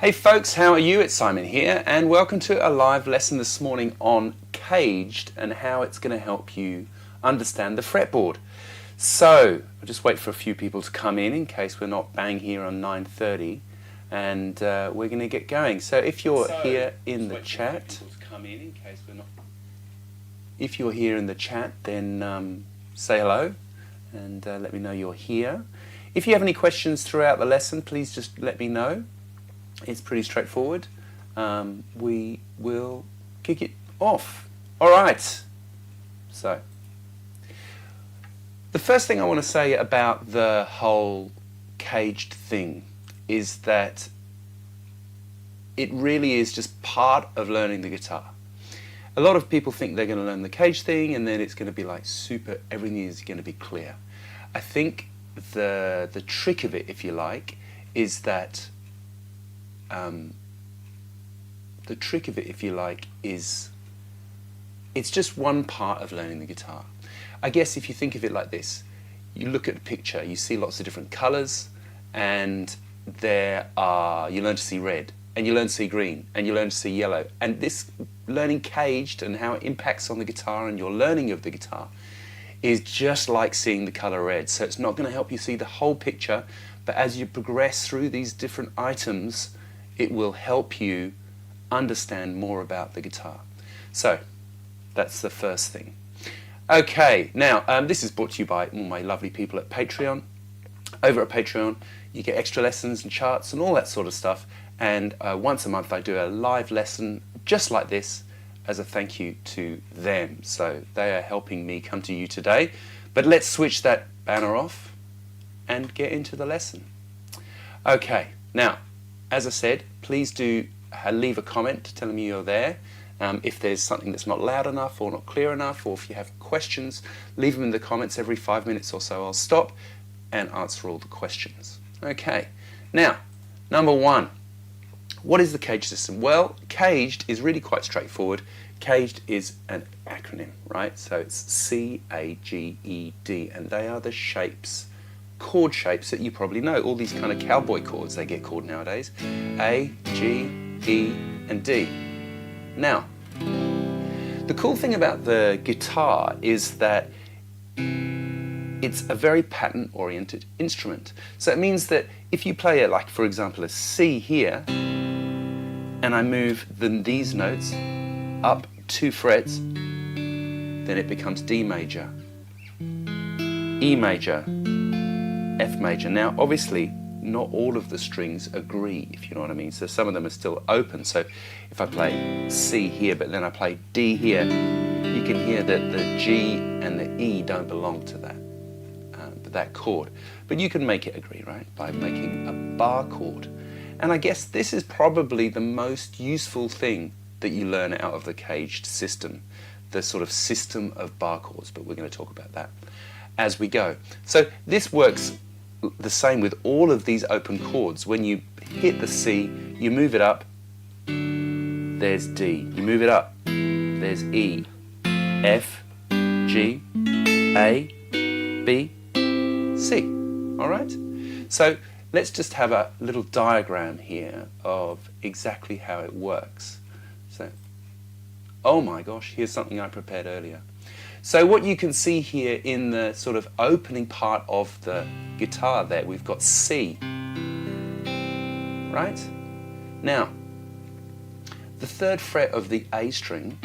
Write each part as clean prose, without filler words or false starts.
Hey folks, how are you? It's Simon here, and welcome to a live lesson this morning on CAGED and how it's going to help you understand the fretboard. So, I'll just wait for a few people to come in case we're not bang here on 9:30, and we're going to get going. So if you're here in the chat, if you're here in the chat, then say hello and let me know you're here. If you have any questions throughout the lesson, please just let me know. It's pretty straightforward. We will kick it off. All right. So, the first thing I want to say about the whole caged thing is that it really is just part of learning the guitar. A lot of people think they're going to learn the cage thing and then it's going to be like super, everything is going to be clear. I think the trick of it, if you like, is that it's just one part of learning the guitar. I guess if you think of it like this, you look at a picture, you see lots of different colours, and you learn to see red, and you learn to see green, and you learn to see yellow. And this learning caged and how it impacts on the guitar and your learning of the guitar is just like seeing the colour red. So it's not going to help you see the whole picture, but as you progress through these different items, it will help you understand more about the guitar. So, that's the first thing. Okay, now this is brought to you by all my lovely people at Patreon. Over at Patreon, you get extra lessons and charts and all that sort of stuff. And once a month I do a live lesson just like this as a thank you to them. So they are helping me come to you today. But let's switch that banner off and get into the lesson. Okay, now, as I said, please do leave a comment telling me you're there. If there's something that's not loud enough or not clear enough, or if you have questions, leave them in the comments. Every 5 minutes or so I'll stop and answer all the questions. Okay, now, number one, what is the CAGED system? Well, CAGED is really quite straightforward. CAGED is an acronym, right? So it's C-A-G-E-D, and they are the shapes, chord shapes that you probably know. All these kind of cowboy chords, they get called nowadays. A, G, E, and D. Now, the cool thing about the guitar is that it's a very pattern-oriented instrument. So it means that if you play it, like for example a C here, and I move these notes up 2 frets, then it becomes D major, E major, F major. Now obviously not all of the strings agree, if you know what I mean, so some of them are still open. So if I play C here but then I play D here, you can hear that the G and the E don't belong to that chord. But you can make it agree, right, by making a bar chord. And I guess this is probably the most useful thing that you learn out of the CAGED system, the sort of system of bar chords, but we're going to talk about that as we go. So this works the same with all of these open chords. When you hit the C, you move it up, there's D. You move it up, there's E, F, G, A, B, C. All right? So let's just have a little diagram here of exactly how it works. So, oh my gosh, here's something I prepared earlier. So what you can see here in the sort of opening part of the guitar there, we've got C, right? Now, the 3rd fret of the A string,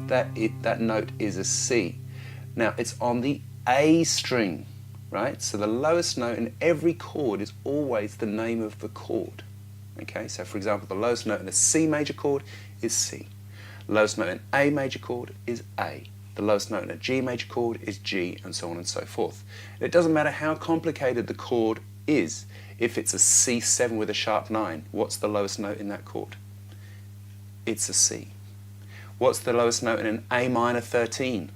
that note is a C. Now, it's on the A string, right? So the lowest note in every chord is always the name of the chord. Okay, so for example, the lowest note in a C major chord is C. The lowest note in A major chord is A. The lowest note in a G major chord is G, and so on and so forth. And it doesn't matter how complicated the chord is. If it's a C7 with a sharp 9, what's the lowest note in that chord? It's a C. What's the lowest note in an A minor 13?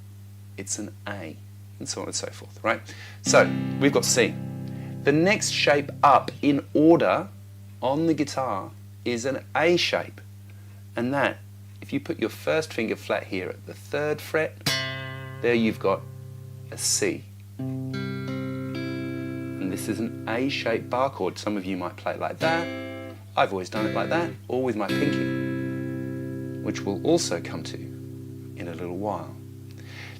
It's an A, and so on and so forth, right? So, we've got C. The next shape up in order on the guitar is an A shape. And that, if you put your first finger flat here at the 3rd fret, there you've got a C. And this is an A-shaped bar chord. Some of you might play it like that, I've always done it like that, or with my pinky, which we'll also come to in a little while.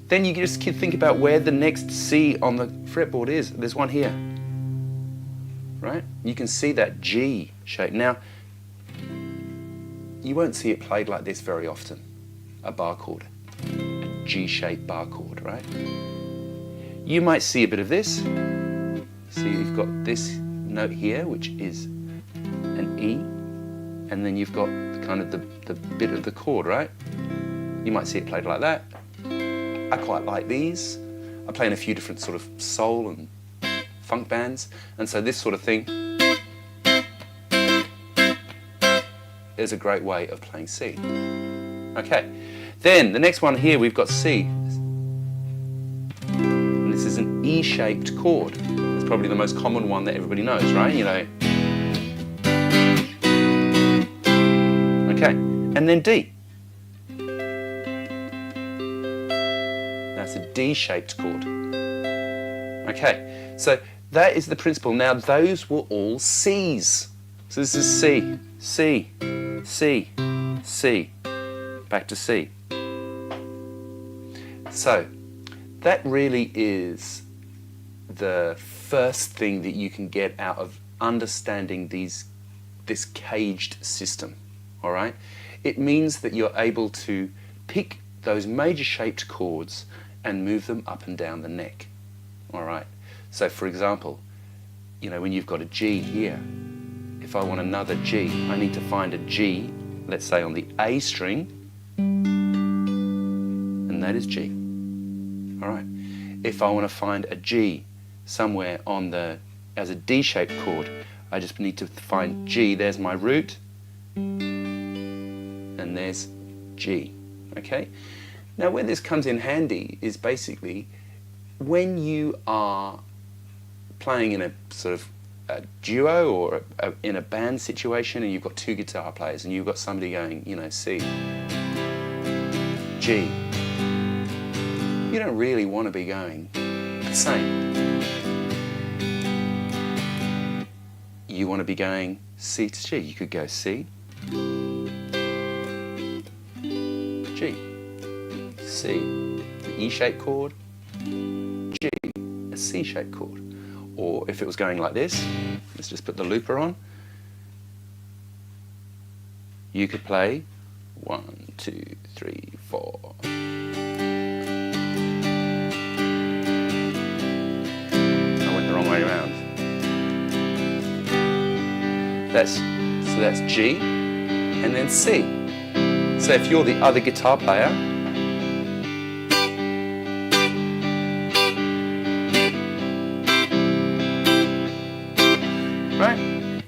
Then you just think about where the next C on the fretboard is. There's one here, right? You can see that G shape. Now, you won't see it played like this very often, a bar chord, a G-shaped bar chord, right? You might see a bit of this. See, you've got this note here, which is an E, and then you've got kind of the bit of the chord, right? You might see it played like that. I quite like these. I play in a few different sort of soul and funk bands, and so this sort of thing is a great way of playing C. Okay, then the next one here we've got C. And this is an E-shaped chord. It's probably the most common one that everybody knows, right? You know. Okay, and then D. That's a D-shaped chord. Okay, so that is the principle. Now those were all C's. So this is C, C, C, C, back to C. So that really is the first thing that you can get out of understanding this caged system, all right? It means that you're able to pick those major shaped chords and move them up and down the neck, all right? So for example, you know, when you've got a G here, if I want another G, I need to find a G, let's say on the A string, and that is G, all right? If I want to find a G somewhere on as a D-shaped chord, I just need to find G, there's my root, and there's G, okay? Now where this comes in handy is basically when you are playing in a sort of a duo or in a band situation and you've got two guitar players and you've got somebody going, you know, C, G. You don't really want to be going the same. You want to be going C to G. You could go C, G, C, the E-shaped chord, G, a C-shaped chord. Or if it was going like this, let's just put the looper on, you could play 1, 2, 3, 4. I went the wrong way around. So that's G and then C. So if you're the other guitar player, right?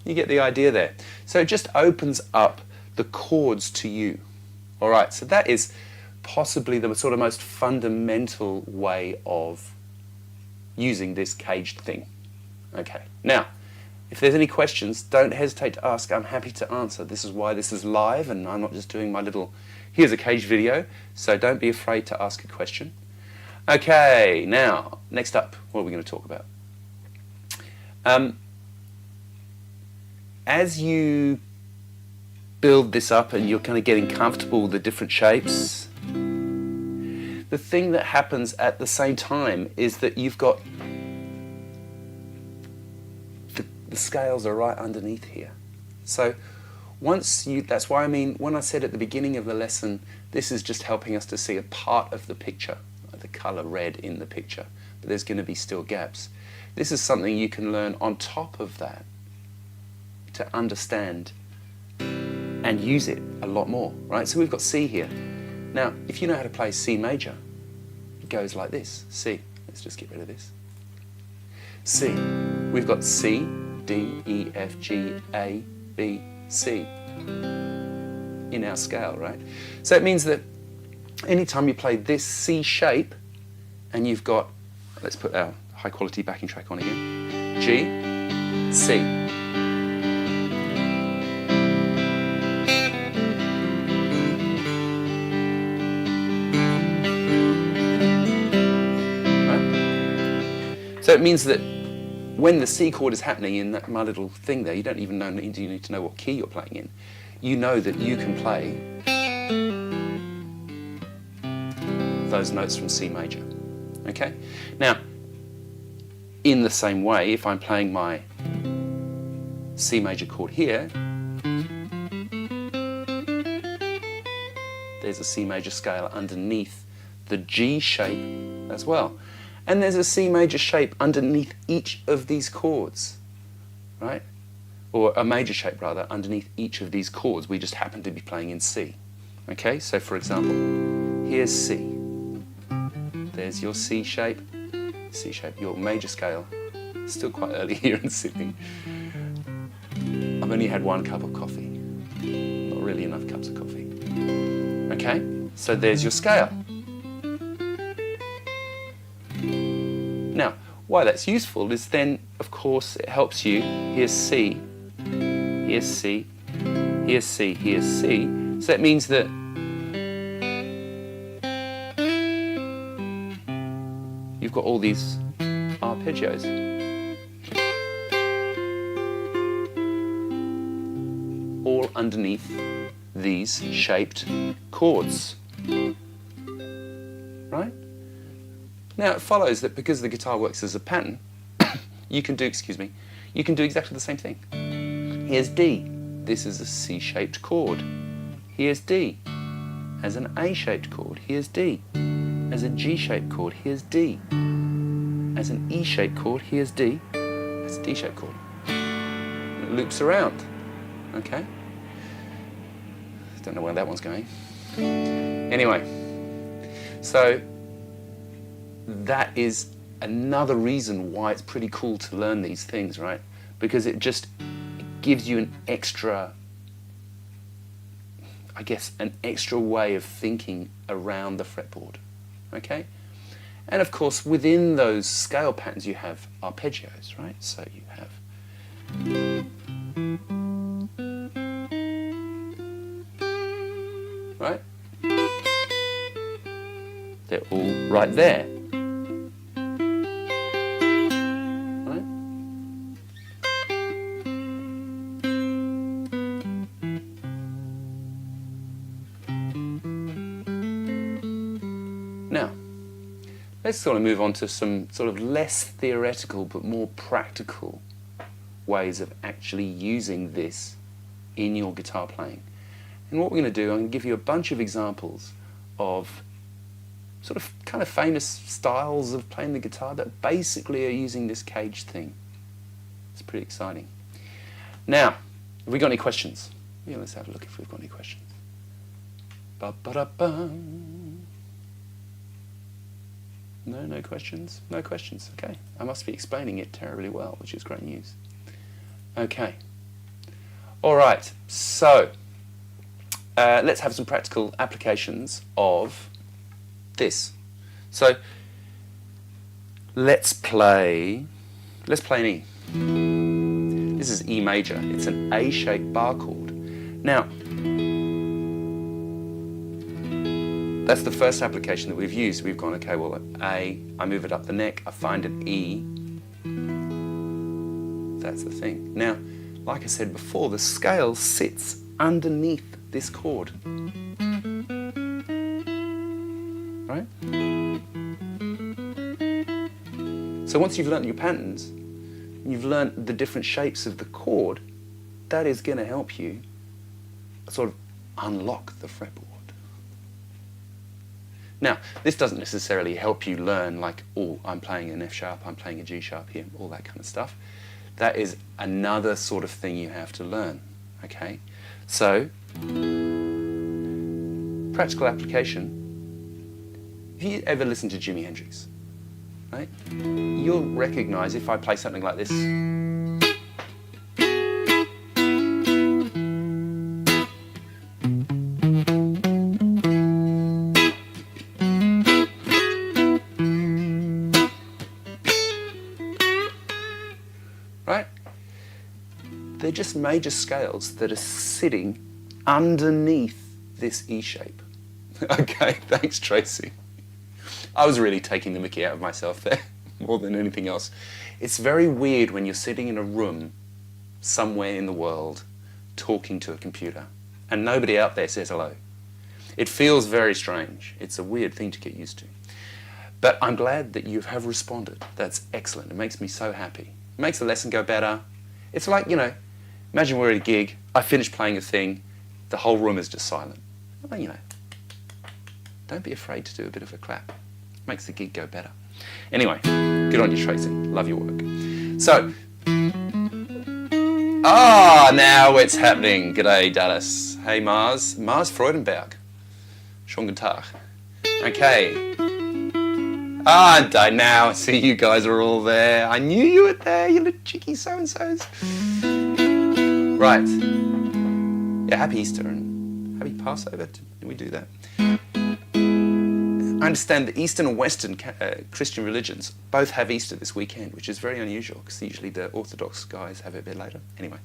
You get the idea there. So it just opens up the chords to you. All right, so that is possibly the sort of most fundamental way of using this caged thing. Okay, now, if there's any questions, don't hesitate to ask. I'm happy to answer. This is why this is live and I'm not just doing my little, here's a caged video, so don't be afraid to ask a question. Okay, now, next up, what are we going to talk about? As you build this up and you're kind of getting comfortable with the different shapes, the thing that happens at the same time is that you've got the scales are right underneath here. So that's why I mean, when I said at the beginning of the lesson, this is just helping us to see a part of the picture, like the color red in the picture, but there's going to be still gaps. This is something you can learn on top of that to understand and use it a lot more, right? So we've got C here. Now, if you know how to play C major, it goes like this, C. Let's just get rid of this. C. We've got C, D, E, F, G, A, B, C in our scale, right? So it means that anytime you play this C shape and you've got, let's put our high quality backing track on again, G, C. Right? So it means that when the C chord is happening in that, my little thing there, you don't even need to know what key you're playing in. You know that you can play those notes from C major. Okay? Now, in the same way, if I'm playing my C major chord here, there's a C major scale underneath the G shape as well. And there's a C major shape underneath each of these chords, right? Or a major shape rather, underneath each of these chords. We just happen to be playing in C. Okay, so for example, here's C. There's your C shape, your major scale. Still quite early here in Sydney. I've only had 1 cup of coffee. Not really enough cups of coffee. Okay, so there's your scale. Now, why that's useful is then, of course, it helps you. Here's C, here's C, here's C, here's C. So that means that you've got all these arpeggios. All underneath these shaped chords. Right? Now it follows that because the guitar works as a pattern, you can do exactly the same thing. Here's D. This is a C-shaped chord. Here's D. As an A-shaped chord, here's D. As a G-shaped chord, here's D. As an E-shaped chord, here's D. As a D-shaped chord. And it loops around. Okay? Don't know where that one's going. Anyway, so that is another reason why it's pretty cool to learn these things, right? Because it gives you an extra, I guess, an extra way of thinking around the fretboard, okay? And of course, within those scale patterns, you have arpeggios, right? So you have right? They're all right there. Right? Now, let's sort of move on to some sort of less theoretical but more practical ways of actually using this in your guitar playing. And what we're going to do, I'm going to give you a bunch of examples of sort of kind of famous styles of playing the guitar that basically are using this caged thing. It's pretty exciting. Now, have we got any questions? Yeah, let's have a look if we've got any questions. Ba-ba-da-ba. No questions? No questions, okay. I must be explaining it terribly well, which is great news. Okay. All right, so let's have some practical applications of this. So let's play an E. This is E major. It's an A-shaped bar chord. Now, that's the first application that we've used. We've gone, okay, well, A, I move it up the neck, I find an E. That's the thing. Now, like I said before, the scale sits underneath this chord. Right? So once you've learnt your patterns, you've learnt the different shapes of the chord, that is going to help you sort of unlock the fretboard. Now, this doesn't necessarily help you learn like, oh, I'm playing an F sharp, I'm playing a G sharp here, all that kind of stuff. That is another sort of thing you have to learn, okay? So, practical application. If you ever listen to Jimi Hendrix, right, you'll recognize if I play something like this. Right? They're just major scales that are sitting underneath this E shape. Okay, thanks Tracy. I was really taking the mickey out of myself there. more than anything else. It's very weird when you're sitting in a room somewhere in the world talking to a computer and nobody out there says hello. It feels very strange. It's a weird thing to get used to. But I'm glad that you have responded. That's excellent. It makes me so happy. It makes the lesson go better. It's like, you know, imagine we're at a gig, I finish playing a thing, the whole room is just silent. Well, you know, don't be afraid to do a bit of a clap. It makes the gig go better. Anyway, good on you, Tracy. Love your work. So, now it's happening. G'day, Dallas. Hey, Mars. Mars Freudenberg. Schönen guten Tag. Okay. And I now see you guys are all there. I knew you were there, you little cheeky so-and-sos. Right. Yeah, happy Easter and happy Passover. Did we do that? I understand that Eastern and Western Christian religions both have Easter this weekend, which is very unusual because usually the Orthodox guys have it a bit later. Anyway.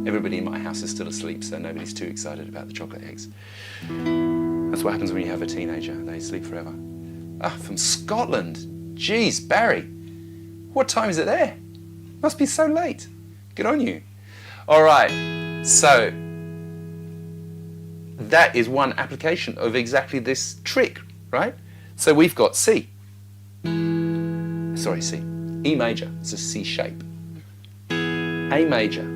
Everybody in my house is still asleep, so nobody's too excited about the chocolate eggs. That's what happens when you have a teenager. They sleep forever. From Scotland. Jeez, Barry. What time is it there? Must be so late. Good on you. All right, so that is one application of exactly this trick, right? So we've got C. Sorry, C. E major. It's a C shape. A major.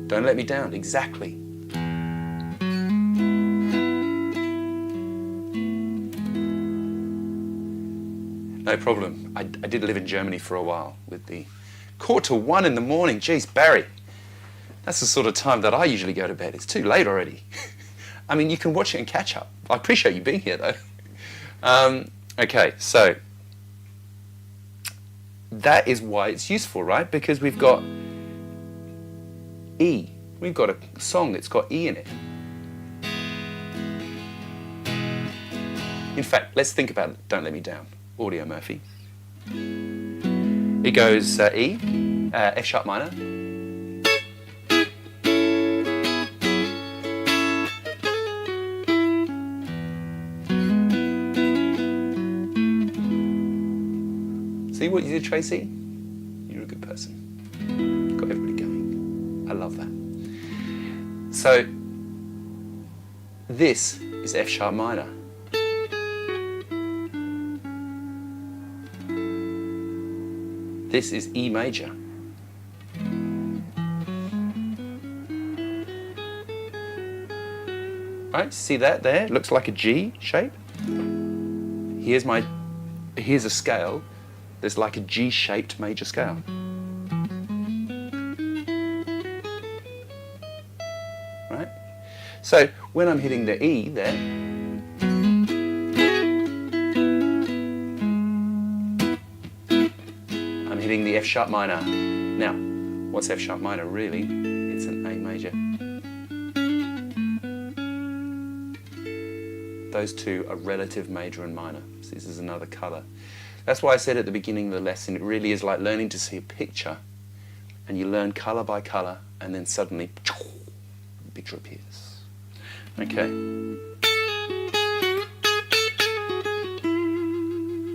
Don't let me down. Exactly. No problem. I did live in Germany for a while with the 1:45 in the morning. Geez, Barry. That's the sort of time that I usually go to bed. It's too late already. I mean, you can watch it and catch up. I appreciate you being here, though. Okay, so that is why it's useful, right? Because we've got E. We've got a song that's got E in it. In fact, let's think about Don't Let Me Down. Audio Murphy. It goes E, F sharp minor. See what you did, Tracy? You're a good person. Got everybody going. I love that. So, this is F sharp minor. This is E major. Right, see that there? Looks like a G shape. Here's a scale. There's like a G-shaped major scale. Right? So when I'm hitting the E there, I'm hitting the F sharp minor. Now, what's F sharp minor really? It's an A major. Those two are relative major and minor. So this is another colour. That's why I said at the beginning of the lesson, it really is like learning to see a picture, and you learn colour by colour, and then suddenly, the picture appears. Okay?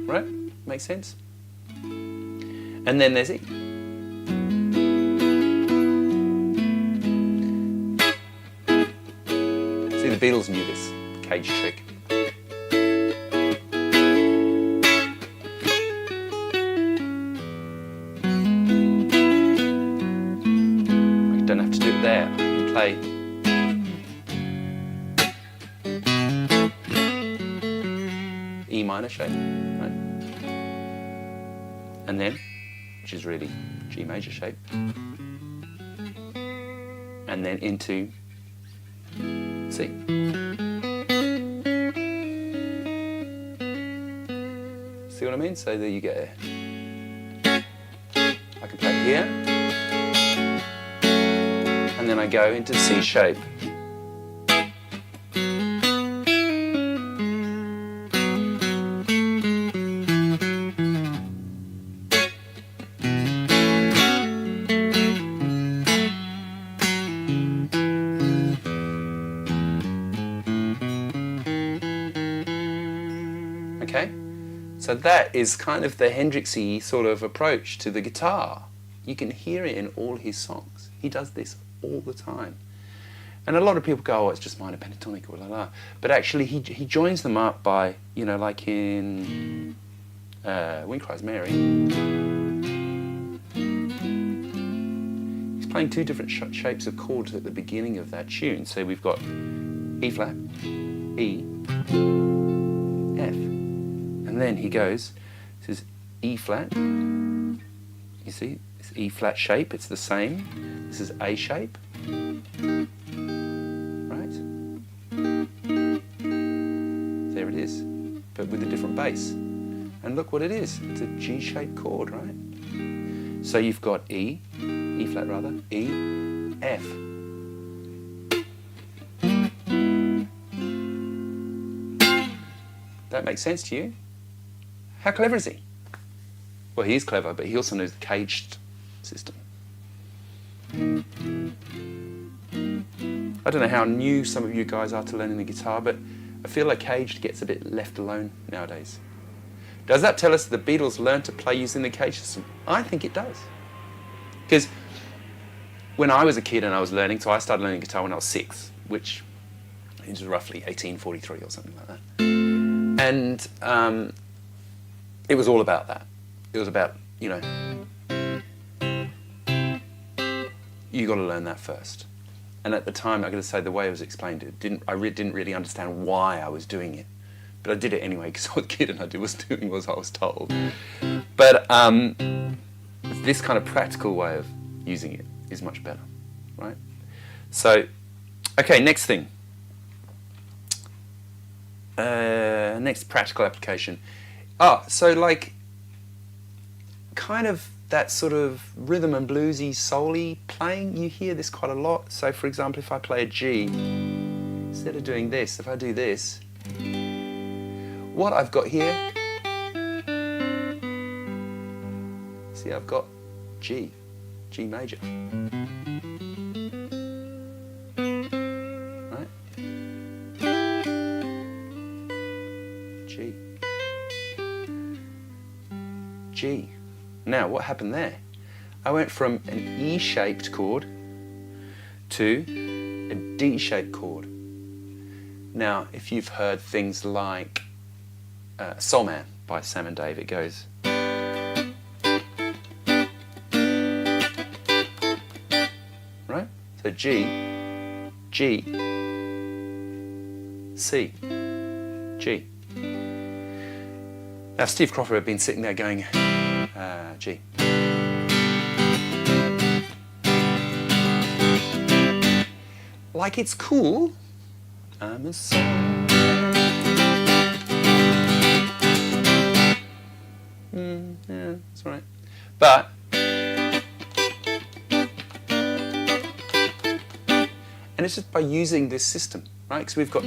Right? Make sense? And then there's E. See, the Beatles knew this cage trick. Don't have to do it there. I can play E minor shape, right? And then, which is really G major shape, and then into C. See what I mean? So there you go. I can play it here. And then I go into C shape. So that is kind of the Hendrixy sort of approach to the guitar. You can hear it in all his songs. He does this all the time. And a lot of people go, oh, it's just minor pentatonic or la la. But actually he joins them up by, you know, like in Wind Cries Mary. He's playing two different shapes of chords at the beginning of that tune. So we've got E flat, E, F. And then he goes, this is E flat. You see, it's E flat shape, it's the same. This is A shape. Right? There it is, but with a different bass. And look what it is. It's a G-shaped chord, right? So you've got E, E flat rather, E, F. That makes sense to you? How clever is he? Well, he is clever, but he also knows the caged system. I don't know how new some of you guys are to learning the guitar, but I feel like caged gets a bit left alone nowadays. Does that tell us the Beatles learned to play using the caged system? I think it does. Because when I was a kid and I was learning, so I started learning guitar when I was 6, which is roughly 1843 or something like that. And it was all about that. It was about, you know, you got to learn that first. And at the time, I got to say, the way it was explained, I didn't really understand why I was doing it, but I did it anyway because I was a kid and I was doing what I was told. But this kind of practical way of using it is much better, right? So, okay, next thing. Next practical application. So like, kind of that sort of rhythm and bluesy, soul-y playing, you hear this quite a lot. So for example, if I play a G, instead of doing this, if I do this, what I've got here, see, I've got G, G major. Right? G. G. Now, what happened there? I went from an E-shaped chord to a D-shaped chord. Now, if you've heard things like Soul Man by Sam and Dave, it goes... Right? So G, G, C, G. Now, Steve Crawford had been sitting there going... G. Like it's cool. I'm a song. Yeah, that's right. But and it's just by using this system, right? Because we've got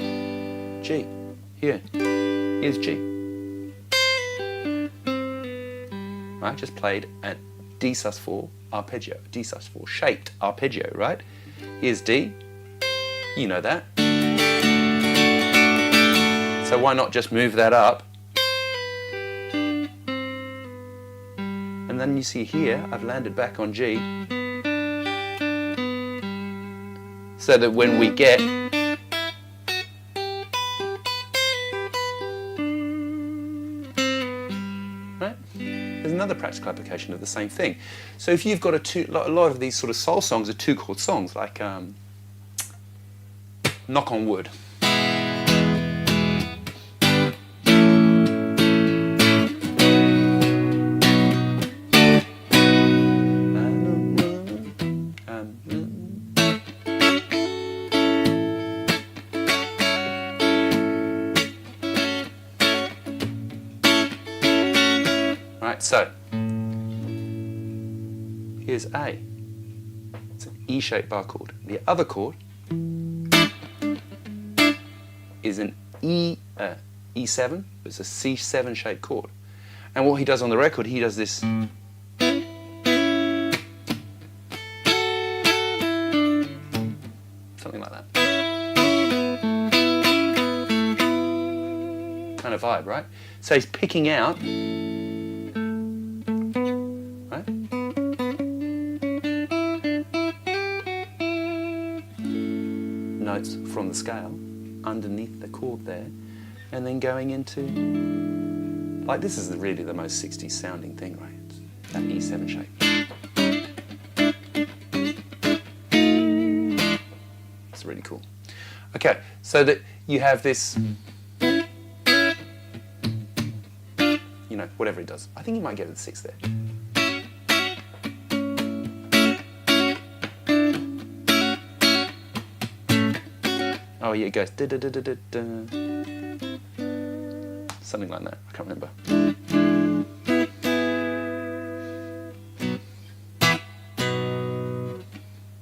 G here. Here's G. I just played a D sus4 arpeggio, D sus4 shaped arpeggio, right? Here's D, you know that. So why not just move that up? And then you see here, I've landed back on G. So that when we get another practical application of the same thing. So if you've got a lot of these sort of soul songs are two-chord songs, like Knock on Wood. So, here's A. It's an E-shaped bar chord. The other chord is an E7, but it's a C7 shaped chord. And what he does on the record, he does this. Something like that. Kind of vibe, right? So he's picking out, right? Notes from the scale underneath the chord there, and then going into, like, this is really the most 60s sounding thing, right? It's that E7 shape. It's really cool. Okay, so that you have this, you know, whatever it does. I think you might get it at 6 there. Oh yeah, it goes da da da da da da. Something like that. I can't remember.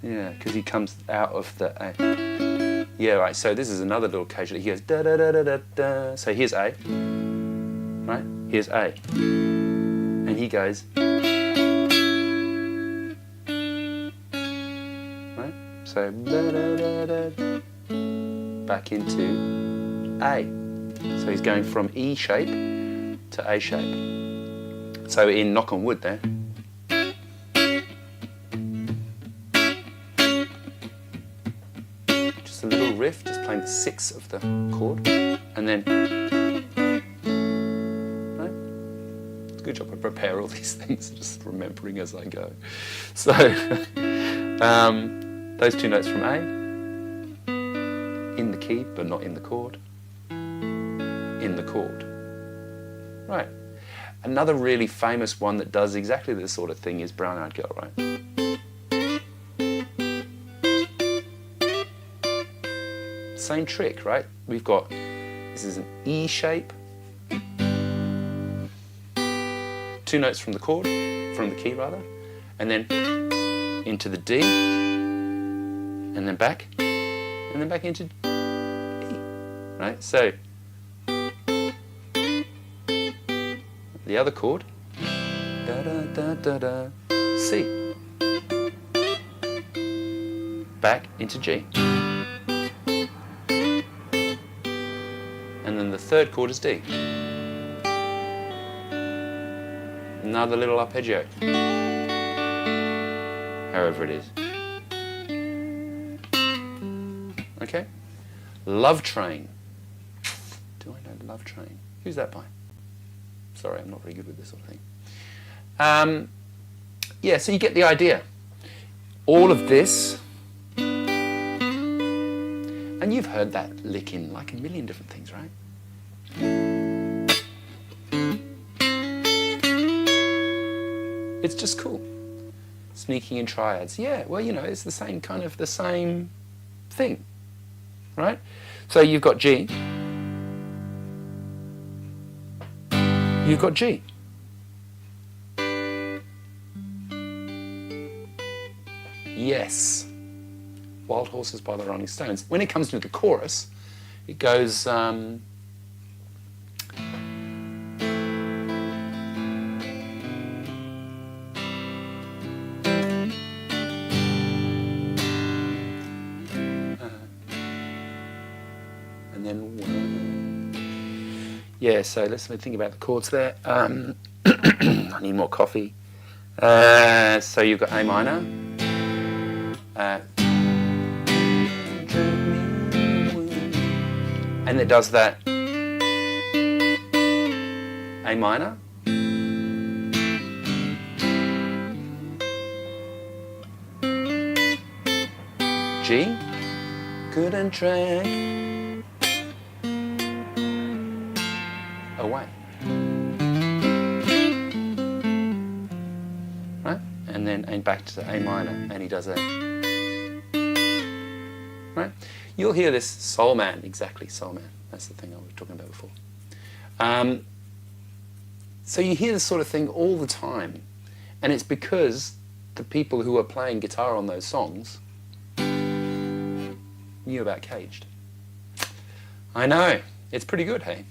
Yeah, because he comes out of the A. Yeah, right. So this is another little CAGED. He goes da da da da da da. So here's A, right? Here's A, and he goes, right? So da da da da. Back into A. So he's going from E shape to A shape. So in Knock on Wood there, just a little riff, just playing the 6 of the chord, and then, right? It's a good job I prepare all these things, just remembering as I go. So those 2 notes from A, in the key, but not in the chord. In the chord. Right. Another really famous one that does exactly this sort of thing is Brown Eyed Girl, right? Same trick, right? We've got, this is an E shape, 2 notes from the chord, from the key rather, and then into the D, and then back into E, right? So the other chord, da da da da da, C, back into G, and then the third chord is D. Another little arpeggio, however it is. Okay, Love Train. Do I know Love Train? Who's that by? Sorry, I'm not very good with this sort of thing. Yeah, so you get the idea. All of this, and you've heard that lick in like a million different things, right? It's just cool. Sneaking in triads. Yeah, well, you know, it's the same kind of the same thing. Right? So you've got G, you've got G. Yes. Wild Horses by the Rolling Stones. When it comes to the chorus, it goes, and then yeah, so let's think about the chords there. I need more coffee. So you've got A minor, and it does that A minor, G, couldn't drag away, right? And then back to A minor, and he does a, right? You'll hear this Soul Man, exactly, Soul Man. That's the thing I was talking about before. So you hear this sort of thing all the time, and it's because the people who are playing guitar on those songs knew about CAGED. I know, it's pretty good, hey?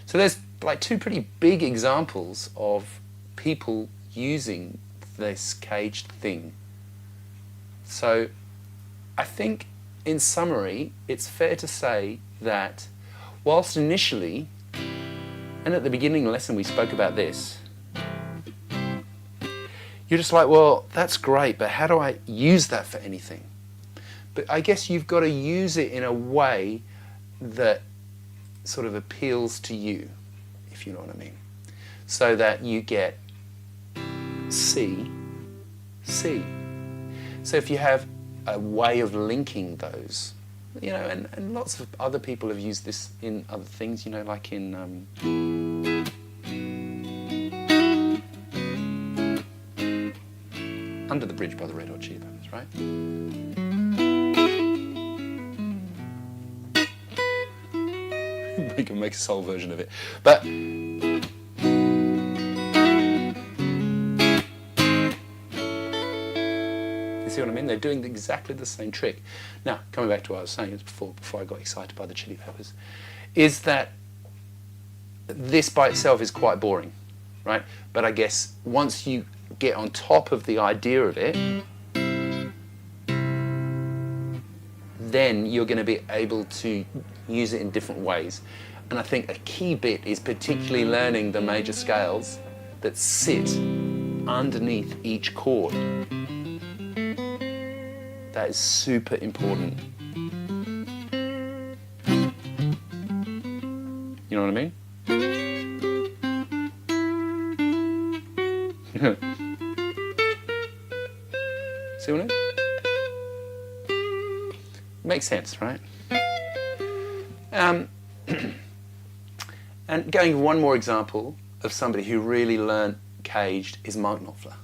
So there's like 2 pretty big examples of people using this CAGED thing. So I think in summary, it's fair to say that whilst initially And at the beginning of the lesson we spoke about this. You're just like, well, that's great, but how do I use that for anything? But I guess you've got to use it in a way that sort of appeals to you, if you know what I mean. So that you get C, C. So if you have a way of linking those, you know, and lots of other people have used this in other things, you know, like in Under the Bridge by the Red Hot Chili Peppers, right? We can make a soul version of it. But see what I mean? They're doing exactly the same trick. Now, coming back to what I was saying before I got excited by the Chili Peppers, is that this by itself is quite boring, right? But I guess once you get on top of the idea of it, then you're going to be able to use it in different ways. And I think a key bit is particularly learning the major scales that sit underneath each chord. That is super important. You know what I mean? See what I mean? Makes sense, right? And going one more example of somebody who really learned caged is Mark Knopfler.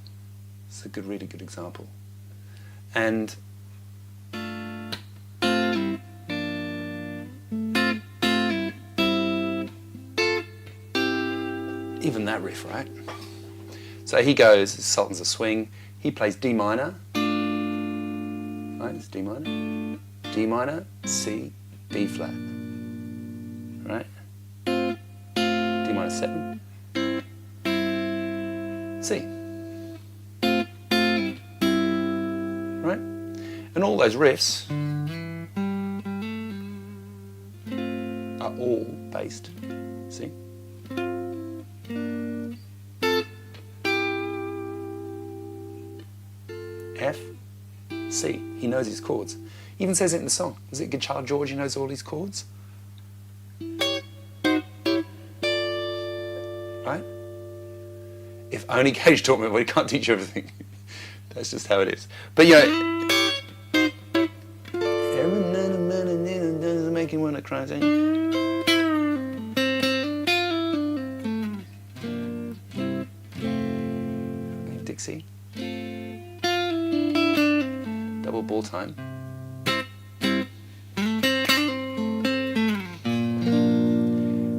It's a really good example. And even that riff, right? So he goes, Sultans of Swing, he plays D minor, right, it's D minor, C, B flat, right? D minor 7, C, right? And all those riffs are all based, see? F, C. He knows his chords. He even says it in the song. Is it Good Child George? He knows all his chords. Right? If only Cage taught me, well, he can't teach you everything. That's just how it is. But you know, doesn't make him want to cry. Dixie. Double ball time.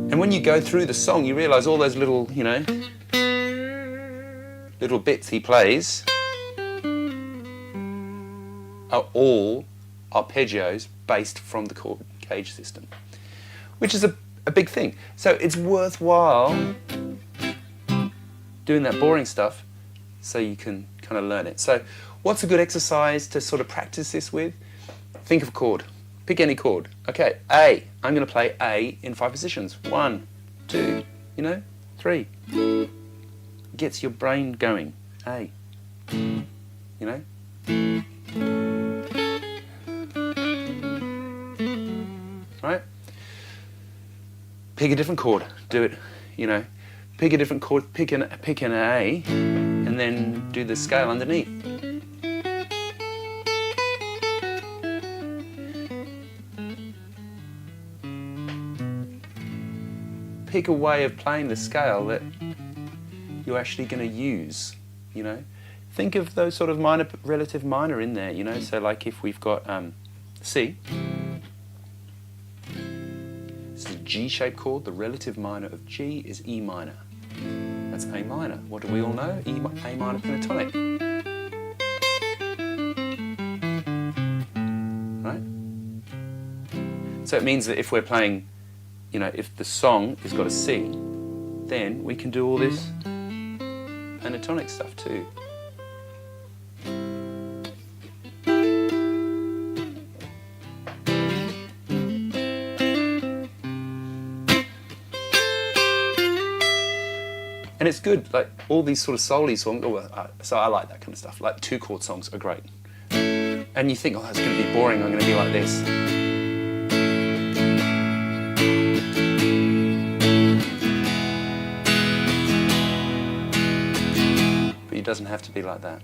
And when you go through the song, you realise all those little, you know, little bits he plays are all arpeggios based from the chord CAGED system, which is a big thing. So it's worthwhile doing that boring stuff so you can kind of learn it. So what's a good exercise to sort of practice this with? Think of a chord. Pick any chord. Okay, A. I'm going to play A in 5 positions. 1, 2, you know, 3. Gets your brain going. A. You know? Right? Pick a different chord. Do it, you know. Pick a different chord, pick an A, and then do the scale underneath. Pick a way of playing the scale that you're actually going to use, you know. Think of those sort of minor, relative minor in there, you know. So like if we've got C, this is a G-shaped chord, the relative minor of G is E minor. That's A minor. What do we all know? A minor pentatonic. Right? So it means that if we're playing, you know, if the song has got a C, then we can do all this pentatonic stuff too. And it's good, like all these sort of soul-y songs, so I like that kind of stuff. Like 2-chord songs are great. And you think, oh, that's going to be boring, I'm going to be like this. But it doesn't have to be like that.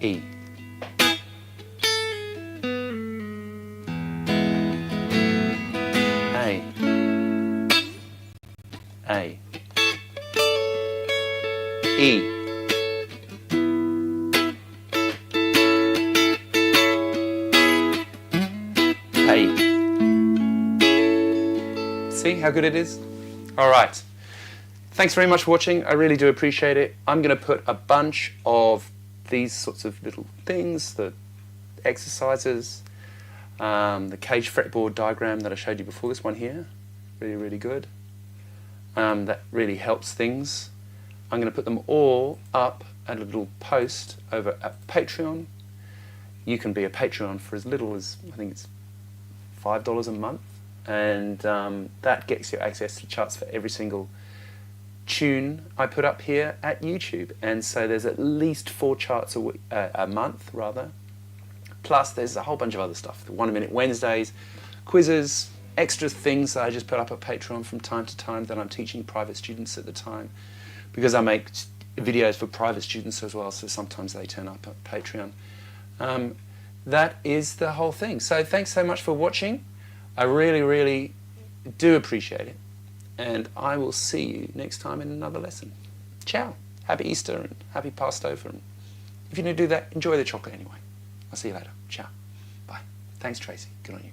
E. A. E. A. See how good it is? All right. Thanks very much for watching. I really do appreciate it. I'm going to put a bunch of these sorts of little things, the exercises, the caged fretboard diagram that I showed you before, this one here, really, really good. That really helps things. I'm going to put them all up at a little post over at Patreon. You can be a Patreon for as little as, I think it's $5 a month, and that gets you access to charts for every single tune I put up here at YouTube. And so there's at least 4 charts a month, rather. Plus there's a whole bunch of other stuff, the 1 Minute Wednesdays, quizzes, extra things that I just put up at Patreon from time to time that I'm teaching private students at the time, because I make videos for private students as well, so sometimes they turn up at Patreon. That is the whole thing. So thanks so much for watching. I really, really do appreciate it. And I will see you next time in another lesson. Ciao. Happy Easter and happy Passover. And if you're going to do that, enjoy the chocolate anyway. I'll see you later. Ciao. Bye. Thanks, Tracy. Good on you.